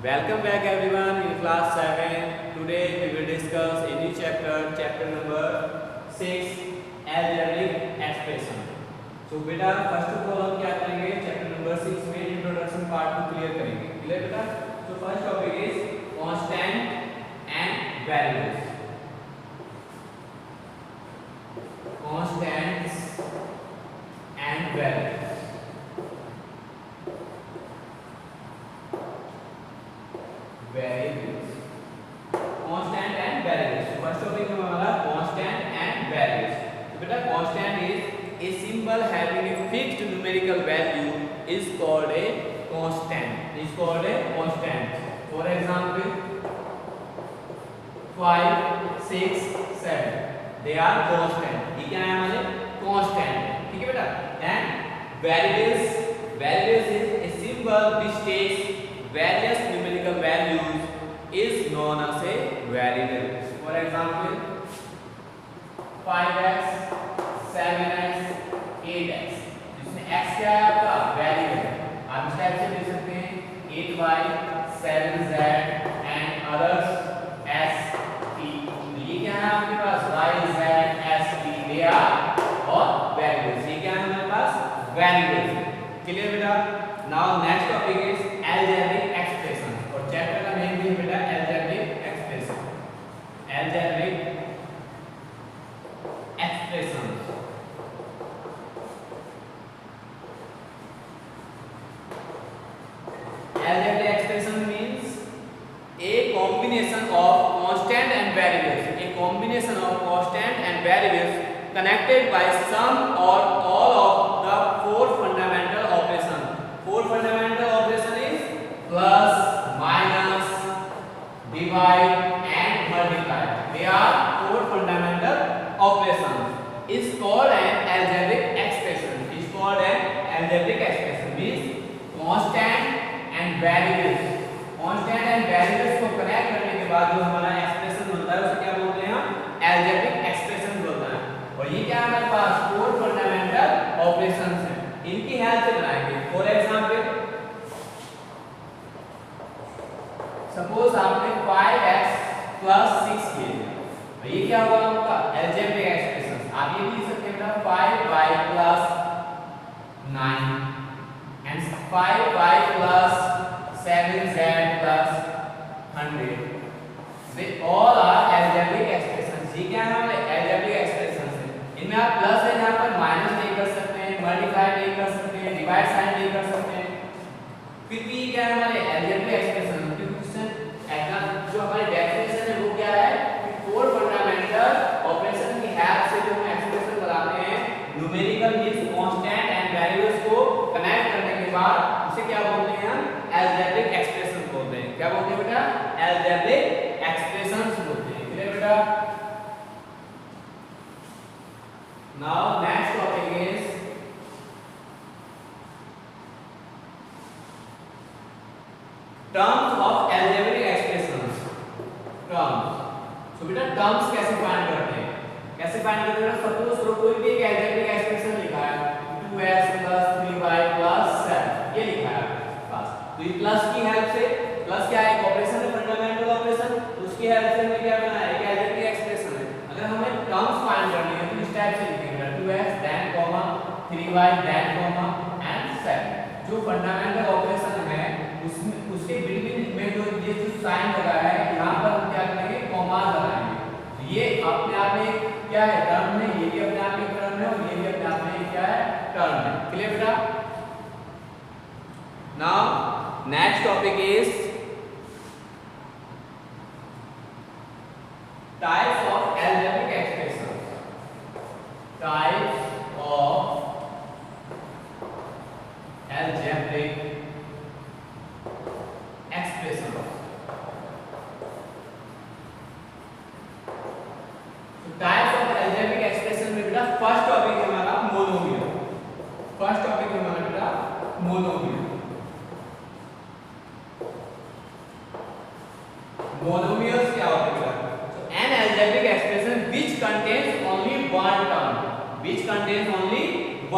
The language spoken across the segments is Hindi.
Welcome back everyone in class 7. Today we will discuss a new chapter, chapter number 6, algebraic expression. So बेटा फर्स्ट ऑफ ऑल हम क्या करेंगे चैप्टर नंबर 6 में इंट्रोडक्शन पार्ट को क्लियर करेंगे. क्लियर बेटा? So first topic is constant and variables. Constants and variables. Variables. Constant and variables. So first topic में हमारा constant and variables. तो बेटा constant is a symbol having a fixed numerical value is called a constant. Is called a constant. For example, 5, 6, 7. They are constant. ये क्या है हमारे constant. ठीक है बेटा? And variables. Variables is a symbol which takes various numerical values is known as a variable. For example, 5x, 7x, 8x. जिसमें x क्या है आपका वेरिएबल. आप इस टाइप से लिख सकते हैं 8y, 7z and others s t. तो ये क्या है आपके पास y, z, s t. they are और वेरिएबल्स. ये क्या है हमारे पास वेरिएबल्स. क्लियर बेटा? Now next topic is algebraic expression. और चैप्टर का नेम भी है बेटा algebraic expression. Algebraic expressions. Algebraic expression means a combination of constant and variables. A combination of constant and variables connected by some or all of the four fundamental operations. Four fundamental operation is plus, minus, divide and multiply. They are four fundamental operations. Is called an algebraic expression. Is called an algebraic expression. Means constant and variables. Constant and variables को कनेक्ट करने के बाद जो हमारा एक्सप्रेशन बनता है उसे क्या बोलते हैं हम? algebraic expression बोलते हैं. और ये क्या है हमारे पास फोर फंडामेंटल ऑपरेशंस हैं. इनकी हेल्प से बनाएंगे. फॉर एग्जांपल सपोज आपने 5x + 6 किया. ये क्या होगा आपका algebraic expression. आप ये भी लिख सकते हैं 5y + 9 and 5y + 7z + 100. They all are algebraic expressions. ये क्या है हमारे algebraic expressions हैं. इनमें आप प्लस है यहाँ पर माइनस नहीं कर सकते हैं, मल्टीप्लाई नहीं कर सकते हैं, डिवाइड साइन नहीं कर सकते हैं. फिर भी क्या है हमारे algebraic expression. जो हमारी डेफिनेशन है वो क्या है कि फोर फंडामेंटल ऑपरेशन की हेल्प से जो हम एक्सप्रेशन बनाते हैं numerical means constant and variables को कनेक्ट करने के बाद उसे क्या बोलते हैं हम? algebraic expression बोलते हैं. क्या बोलते हैं बेटा? algebraic expressions बोलते हैं. क्लियर बेटा? Now next topic is terms of algebraic expressions. Terms. So बेटा terms कैसे फाइंड करते हैं? कैसे फाइंड करते हैं? सपोज करो कोई भी एक algebraic expression लिखा है 2x + 3y + 7 ये लिखा है बस. तो ये प्लस की हेल्प से, प्लस क्या है एक ऑपरेशन है फंडामेंटल ऑपरेशन, उसकी हेल्प से हमने क्या बनाया एक algebraic expression है. अगर हमें टर्म्स फाइंड करनी है तो इस टाइप से लिखेंगे 2x then comma 3y then comma and 7. जो फंडामेंटल ऑपरेशन है उसमें उसके बिटवीन में जो ये जो साइन लगा है यहाँ पर हम क्या करेंगे कॉमा लगाएंगे. तो ये अपने आप में क्या है टर्म है. ये भी अपने आप में टर्म है और ये भी अपने आप में क्या है टर्म है. क्लियर बेटा? Now next topic is types of algebraic expressions. Types of algebraic expression. So types of algebraic expression में बेटा फर्स्ट टॉपिक है हमारा मोनोमियल. फर्स्ट टॉपिक है हमारा बेटा मोनोमियल. मोनोमियल्स क्या होते हैं बेटा? So an algebraic expression which contains only one term. Which contains only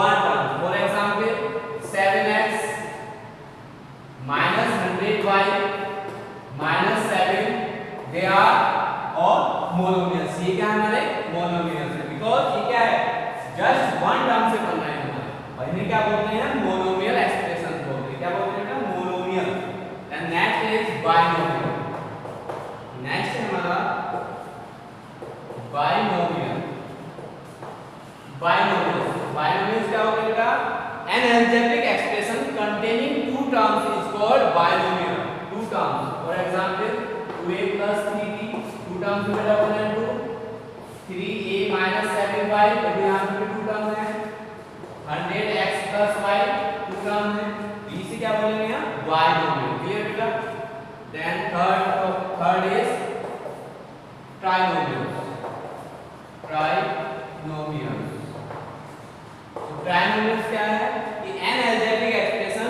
one term. For example 7x - 100y monomials. ये क्या है हमारे मोनोमियल्स है, बिकॉज ये क्या है जस्ट वन टर्म से बन रहे हैं हमारे, और इन्हें क्या बोलते हैं मोनोमियल एक्सप्रेशन बोलते हैं। क्या बोलते हैं बेटा monomial. And next is binomial. Next है हमारा बाइनोमियल। बाइनोमियल क्या होगा बेटा an algebraic expression containing two terms is called binomial. Two terms for example 2a plus 3b, two terms में बेटा 1 and 2, 3a minus 7y, तो यहाँ पे टू टर्म्स हैं, 100x plus y, to terms हैं, इसे क्या बोलेंगे यहाँ बाइनोमियल। क्लियर बेटा। Then third is trinomial. Trinomials क्या है कि an algebraic expression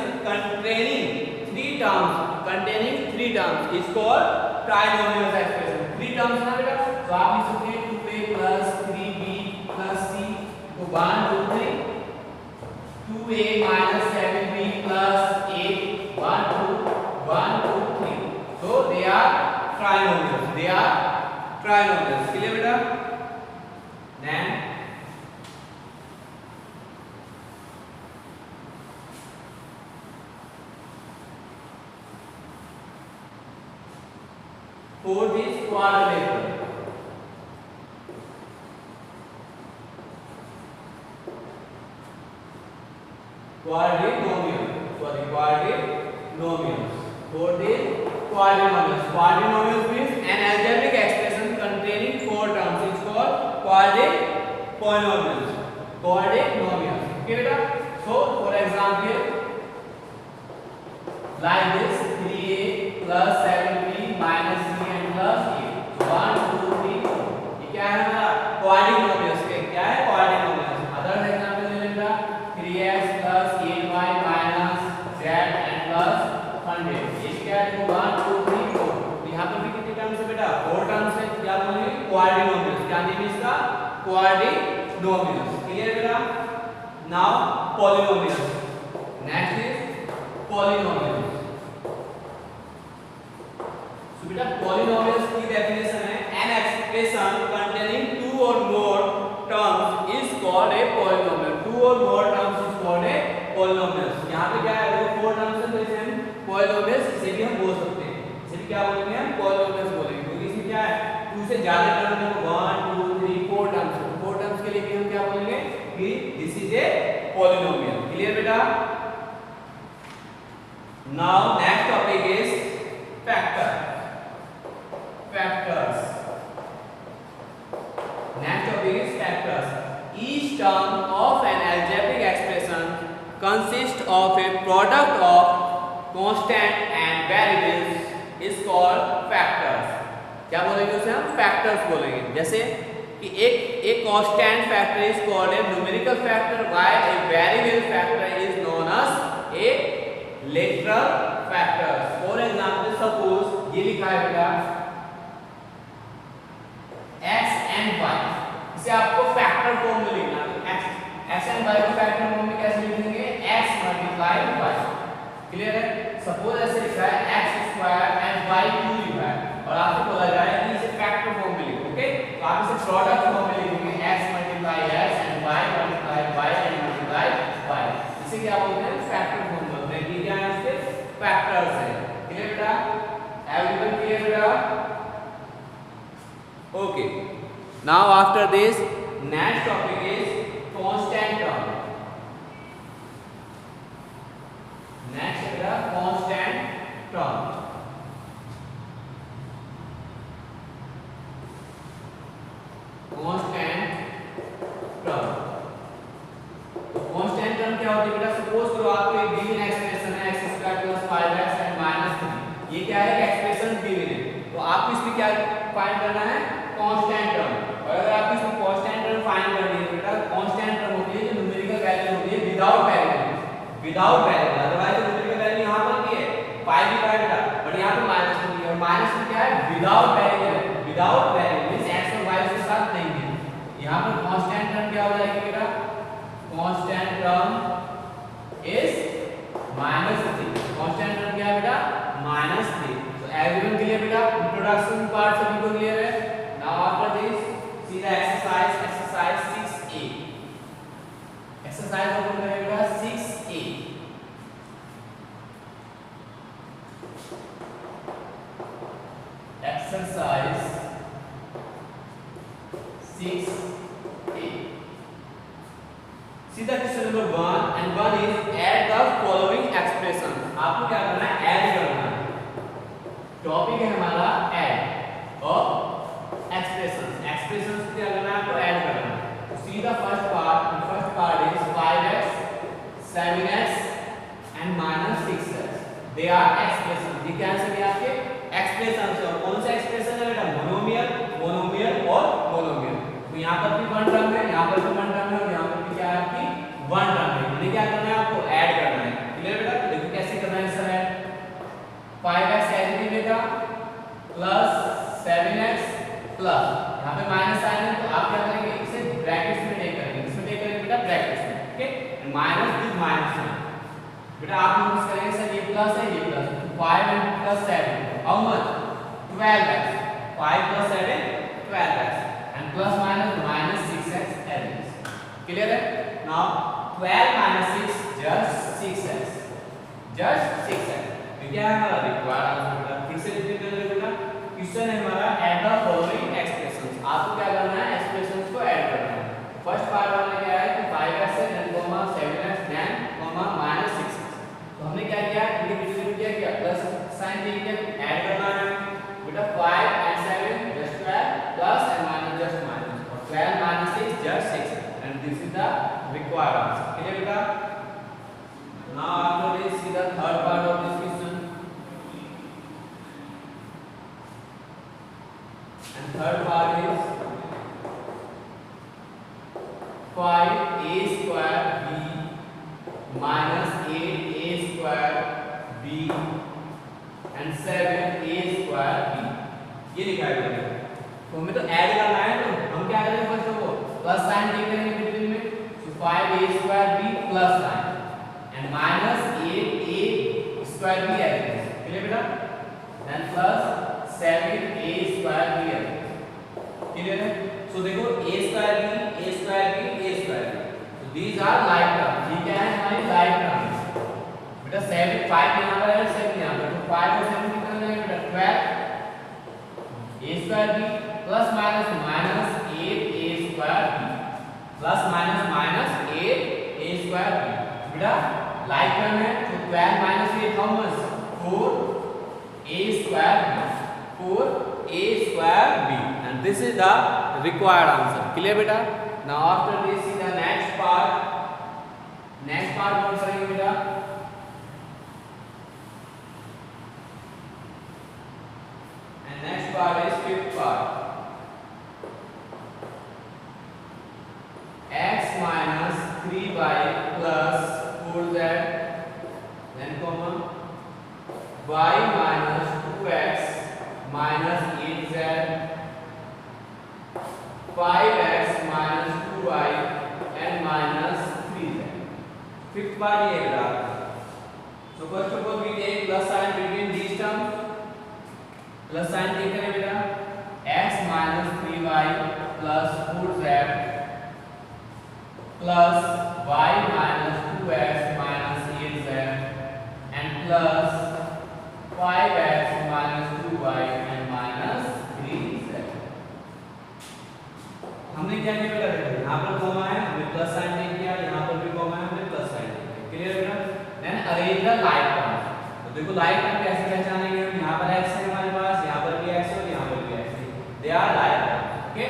containing three terms is called trinomial expression. 3 terms ना बेटा, तो आप लिख सकते हैं 2a plus 3b plus c, तो 1 2 3, 2a minus 7b plus 8, 1 2 3, so they are trinomials। Clear बेटा। then fourth is quadrilateral। Quadrinomials। Fourth is quadrinomials। Quadrinomials means an algebraic expression containing 4 terms is called quadrinomials। Okay beta। So for example like this 3a plus 7b minus c and plus a, 1 2 3 4, ये क्या है हमारा क्वाड्रिनोमियल्स के, क्या है क्वाड्रिनोमियल्स। अदर एग्जांपल ले लेना 3x plus 8y minus z and plus 100, ये क्या है 1 2 3 4, यहाँ पर भी कितने टर्म्स है बेटा 4 टर्म्स है। क्या बोलेंगे क्वाड्रिनोमियल्स। क्या नेम है इसका क्वाड्रिनोमियल्स। क्लियर बेटा। Now polynomials. Next is polynomials. तो बेटा पॉलिनोमियल्स की डेफिनेशन है an expression containing 2 or more terms is called a polynomial। 2 or more terms is called a polynomial। यहाँ पे क्या है 4 terms है, तो इसे हम polynomials इसे भी हम बोल सकते हैं। इसे भी क्या बोलेंगे हम polynomials बोलेंगे, क्योंकि इसमें क्या है 2 से ज्यादा टर्म है, 1 2 3 4 टर्म्स। 4 टर्म्स के लिए भी हम क्या बोलेंगे कि this is a polynomial। Clear बेटा। Now next topic is factors। Next topic is factors। Each term of an algebraic expression consists of a product of constant and variables is called factors। क्या बोलेंगे उसे हम factors बोलेंगे। जैसे कि एक constant factor is called a numerical factor while a variable factor is known as a literal factor। For example suppose ये लिखा है बेटा x and y, इसे आपको फैक्टर फॉर्म में लिखना है। x and y को फैक्टर फॉर्म में कैसे लिखेंगे x मल्टीप्लाई y। क्लियर है। सपोज ऐसे लिखा है x square and y cube लिखा है और आपसे बोला जाए कि इसे फैक्टर फॉर्म में लिखो। ओके, तो आप इसे प्रोडक्ट फॉर्म में लिखेंगे x multiply x and y multiply y and multiply y। इसे क्या बोलते हैं फैक्टर फॉर्म बोलते हैं। ये क्या है इसके फैक्टर्स है। क्लियर बेटा। एवरीवन क्लियर बेटा। Okay, now after this next topic is constant term। next is the constant term। constant term क्या होती है बेटा। सपोज करो आपको एक गिवन एक्सप्रेशन है x² + 5x and -3, ये क्या है एक्सप्रेशन गिवन है, तो आपको इसमें क्या फाइंड करना है कांस्टेंट टर्म। और अगर आपको इसमें कांस्टेंट टर्म फाइंड करनी है तो बेटा कांस्टेंट टर्म होती है जो न्यूमेरिकल वैल्यू होती है without variable. Otherwise numerical value यहां पर की है 5 भी है बेटा, बट यहां पे -2 है और -2 क्या है विदाउट वेरिएबल मींस x और y के साथ नहीं है। यहां पर कांस्टेंट टर्म क्या हो जाएगी बेटा constant term is -3। Constant term क्या है बेटा -3। तो एवरीवन क्लियर बेटा। इंट्रोडक्शन पार्ट सभी को क्लियर है। Now exercise 6a. See the question number 1 and 1 is add the following expression. आपको क्या करना है? ऐड करना है. टॉपिक है हमारा ऐड और एक्सप्रेशंस. एक्सप्रेशंस क्या करना है? आपको ऐड करना है. तो see the first part is 5x 7x and minus 6x. They are expressions. ये क्या है? आपके एक्सप्रेशंस है. कौन सा एक्सप्रेशन है बेटा? मोनोमियल, मोनोमियल और मोनोमियल. तो यहाँ पर भी वन टर्म है, यहाँ पर भी वन टर्म है और यहाँ पर भी क्या है? आपकी वन टर्म है. यानी क्या करना है? आपको ऐड करना है. क्लियर बेटा? देखो कैसे करना है सर ऐड. 5x ऐड करेगा प्लस 7x प्लस यहाँ पे माइनस साइन है तो आप क्या करेंगे? इसे ब्रैकेट्स में टेक करेंगे. इसमें टेक करेंगे बेटा ब्रैकेट्स में. Okay, minus with minus sign. बेटा आप नोटिस करेंगे सर ये प्लस है, ये प्लस है. 5 and plus 7 how much? 12x. 5 plus 7 12x and plus minus 6x adding. Clear है? Now 12 minus 6 just 6x. Just 6x. तो क्या है हमारा रिक्वायर्ड आंसर बेटा? फिर से रिपीट कर लेते बेटा. क्वेश्चन है हमारा ऐड द फॉलोइंग एक्सप्रेशंस. आपको क्या करना है? एक्सप्रेशंस को ऐड करना है. फर्स्ट पार्ट वाला क्या है कि 5x है then comma 7x then comma minus 6x. तो हमने क्या किया? इनके बीच में क्या किया? प्लस साइन दे दिया. ऐड करना है बेटा. 5 and 7 just 12 plus and minus just minus. और 12 minus 6 just 6 and this is the required answer. Clear बेटा? Now after this see the third part of this question. And third part is 5a square b minus 8a square b and 7a square b. ये लिखा है. तो हमें तो ऐड करना है. तो हम क्या करेंगे? First of all plus sign दे देंगे बिटवीन में. So 5a square b plus sign and minus 8a square b add करेंगे. क्लियर बेटा? and plus 7a square b add करेंगे. क्लियर है? सो देखो a square b a square b a square b. so these are like terms. ये क्या है? हमारी like terms. बेटा 7 5 यहाँ पर है 7 यहाँ पर. तो 5 और 7 कितना जाएगा बेटा? 12 a square b plus minus 8a square b plus minus 8a square b. बेटा like term है तो 12 minus 8 how much? 4a square b. 4a square b and this is the required answer. Clear बेटा? Now after this is the next part. Next part कौन सा है बेटा? And next part is fifth part. X minus 3y plus 4z then comma y minus 2x minus 8z 5x minus 2y and minus 3z. Fifth part ये बेटा. So first of all we take plus sign between these terms. Plus sign take करें बेटा. x minus 3y plus 4z plus y minus 2x minus 8z and plus 5x minus 2y and minus 3z. हमने क्या किया बेटा? देखो यहाँ पर कॉमा है हमने प्लस साइन दे दिया. यहाँ पर भी कॉमा है हमने प्लस साइन दे दिया. क्लियर बेटा? Then arrange the like term. तो देखो लाइक टर्म कैसे पहचानेंगे? यहाँ पर x है हमारे पास, यहाँ पर भी x है और यहाँ पर भी x है. They are like term. Okay,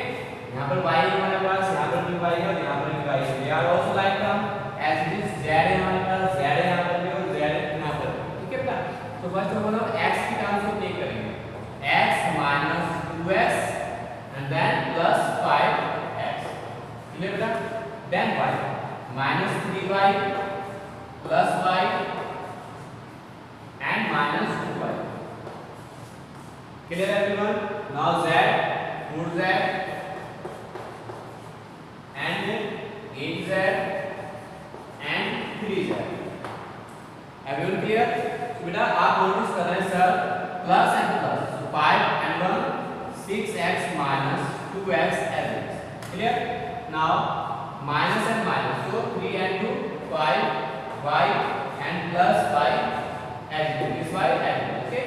यहाँ पर y है हमारे पास, यहाँ पर भी y है और यहाँ पर भी y है. They are also like term. As it is z है हमारे पास, z है यहाँ पर भी और z है यहाँ पर. ठीक है बेटा? तो फर्स्ट ऑफ ऑल हम x की टर्म्स को टेक करेंगे. x minus 2x and then plus 5x. Clear बेटा? Then y minus 3y plus y and minus 2y. Clear everyone? Now z 4z and 8z and 3z. Everyone clear? So बेटा आप नोटिस कर रहे हैं sir plus and plus. So 5 and 1 6x minus 2x added. Clear? Now minus and minus. So 3 and 2 5 y and plus y added. This y added. Okay.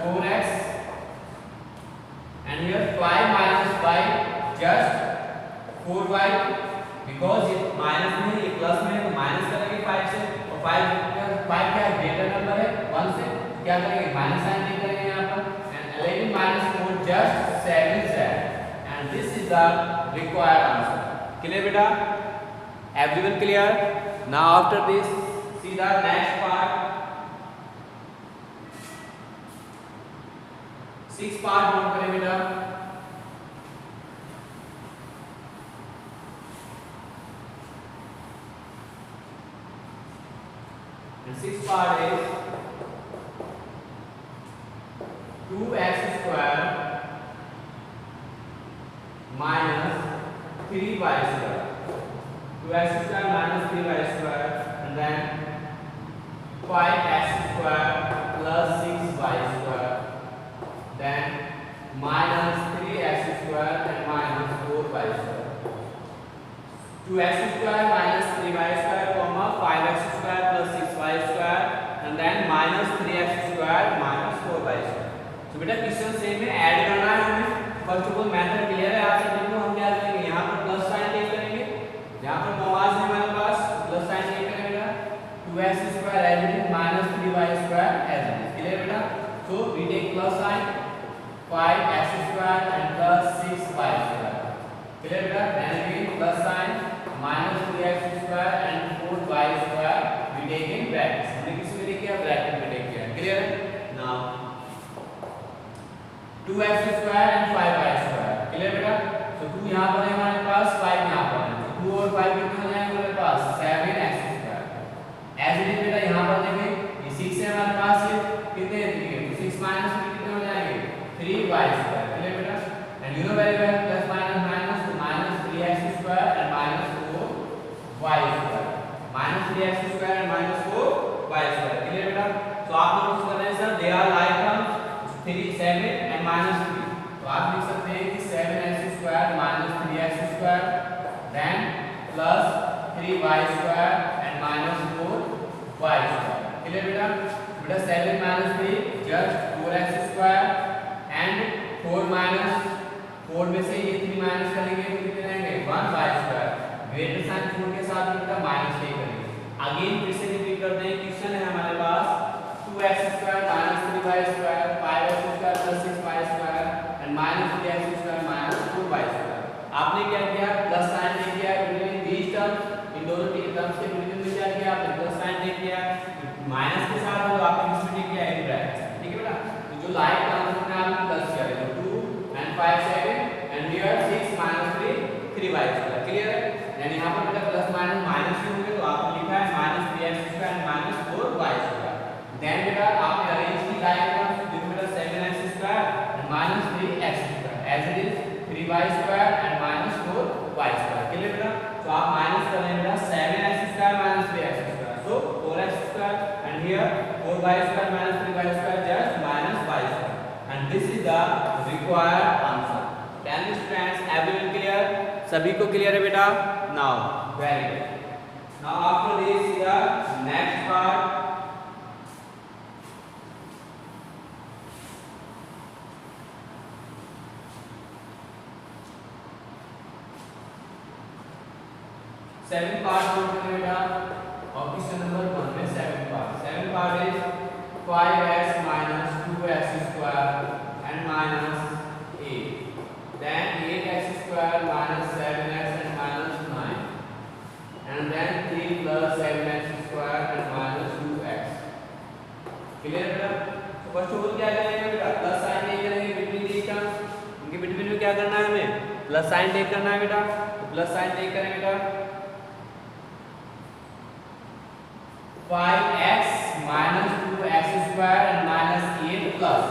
4x and here 5 minus 5 just 4y because ये माइनस में है ये प्लस में है तो माइनस करेंगे 5 से और 5 क्या ग्रेटर नंबर है 1 से क्या करेंगे माइनस साइन नहीं करेंगे यहाँ पर and 11 minus 4 just 7z and this is the required answer. Clear बेटा? Everyone clear? Now after this see the next part. 6 part note करें बेटा. And 6th part is 2x square minus 3y square. 2x square minus 3y square and then 5x square plus 6y square. Then minus 3x square and minus 4y square. 2x square minus 3y square comma 5x square plus 6y square and then minus 3x square minus 4y square. तो बेटा क्वेश्चन सेम है ऐड करना है हमें. First of all method clear है आप सभी को. हम क्या करेंगे यहाँ पर प्लस साइन टेक करेंगे. यहाँ पर कॉमास है हमारे पास प्लस साइन टेक करेंगे. 2x square as it is minus 3y square as it is. Clear बेटा? So we take plus sign 5x square and plus 6y square. Clear बेटा? Then again plus sign minus 3x square and 4y square we take in brackets. हमने किस में लिखा है? ब्रैकेट में लिखा है. Clear? Now 2x square and 5y square. Clear बेटा? So 2 यहाँ पर है हमारे पास, 5 यहाँ पर है. 2 और 5 कितने हो जाएंगे हमारे पास? 7x square. As it is बेटा यहाँ पर देखें ये 6 है हमारे पास. ये कितने है? 6 minus 3 कितने हो जाएंगे? 3y square. Clear बेटा? And you know very well plus minus minus to minus 3x square and minus 4y square. Minus 3x square and minus 4y square. Clear बेटा? So आप लोग उसको करें sir they are like terms 3 7 and minus 3. तो आप लिख सकते हैं कि 7x square minus 3x square then plus 3y square and minus 4y square. Clear बेटा? बेटा 7 minus 3 just 4x square and 4 minus 4 में से ये 3 माइनस करेंगे तो कितने रहेंगे 1y square. ग्रेटर साइन 4 के साथ बेटा माइनस नहीं करेंगे. अगेन फिर से रिपीट करते हैं. क्वेश्चन है हमारे पास 2x square minus 3y square 5x square plus 6y square and minus 3x square minus 4y square. आपने क्या किया? प्लस साइन दे दिया बिटवीन दीस टर्म्स. इन दोनों टर्म्स के बिटवीन में क्या किया? आपने प्लस साइन दे दिया. माइनस के साथ जो आपने किस में किया इन ब्रैकेट. ठीक है बेटा? तो जो लाइक टर्म्स में आपने प्लस किया है 2 and 5 7 and here 6 minus 3 3y square. Clear है? यानी यहाँ पर बेटा प्लस माइनस माइनस ही होंगे तो आपने लिखा है minus 3x square and minus 4y square. Then बेटा आपने अरेंज की लाइक टर्म्स जिसमें बेटा 7x square and minus 3x square as it is 3y square and minus 4y square. Clear बेटा? तो आप माइनस कर रहे हैं बेटा 7x square minus 3x square. So 4x square and here 4y square minus 3y square just minus y square. And this is the required answer. Can you students everyone clear? सभी को क्लियर है बेटा? Now very good. Now after this is the next part. Seven part note करें बेटा. और क्वेश्चन नंबर 1 में 7 part. 7 part is 5x minus 2x square and minus 8. Then 8x square minus 7x and minus 9. And then 3 plus 7x square and minus 2x. Clear बेटा? तो फर्स्ट ऑफ ऑल क्या करेंगे बेटा? प्लस साइन टेक करेंगे बिटवीन दीस टर्म्स. इनके बिटवीन में क्या करना है हमें? प्लस साइन टेक करना है बेटा. तो प्लस साइन टेक करें बेटा. 5x minus 2x square and minus 8 plus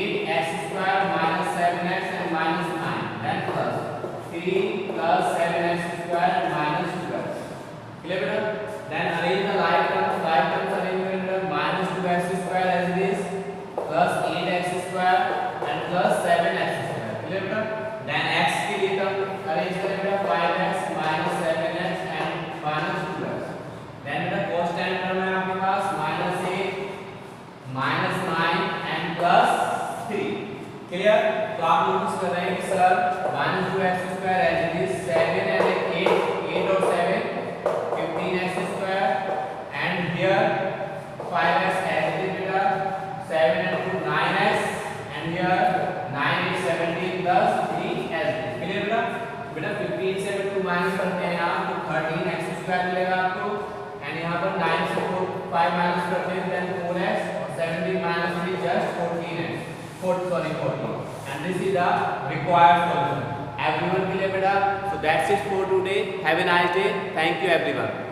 8x square minus 7x and minus 9. Then plus 3 plus 7x square and minus 2x. Clear बेटा? Then arrange the like terms. Like terms arrangement minus 2x square as it is plus 8x square and plus 7x square. Clear बेटा? Then x के लिए term arrange करें बेटा 5x minus 7x and minus 2x. Then बेटा cos tan term है आपके पास minus 8 minus 9 and plus तो आप नोटिस कर रहे हैं कि sir -2x² as it is 7 and 8 और 7 15x² and here 5x as it is beta 7 and 2 9x and here 9 is 17 plus 3 as it is clear बेटा 15 से 2 माइनस करते हैं यहाँ तो 13x² मिलेगा आपको एंड यहाँ पर 9 से 5 माइनस करते हैं then 4x और 17 minus 3 just 14 and this is the required solution everyone clear beta so that's it for today have a nice day thank you everyone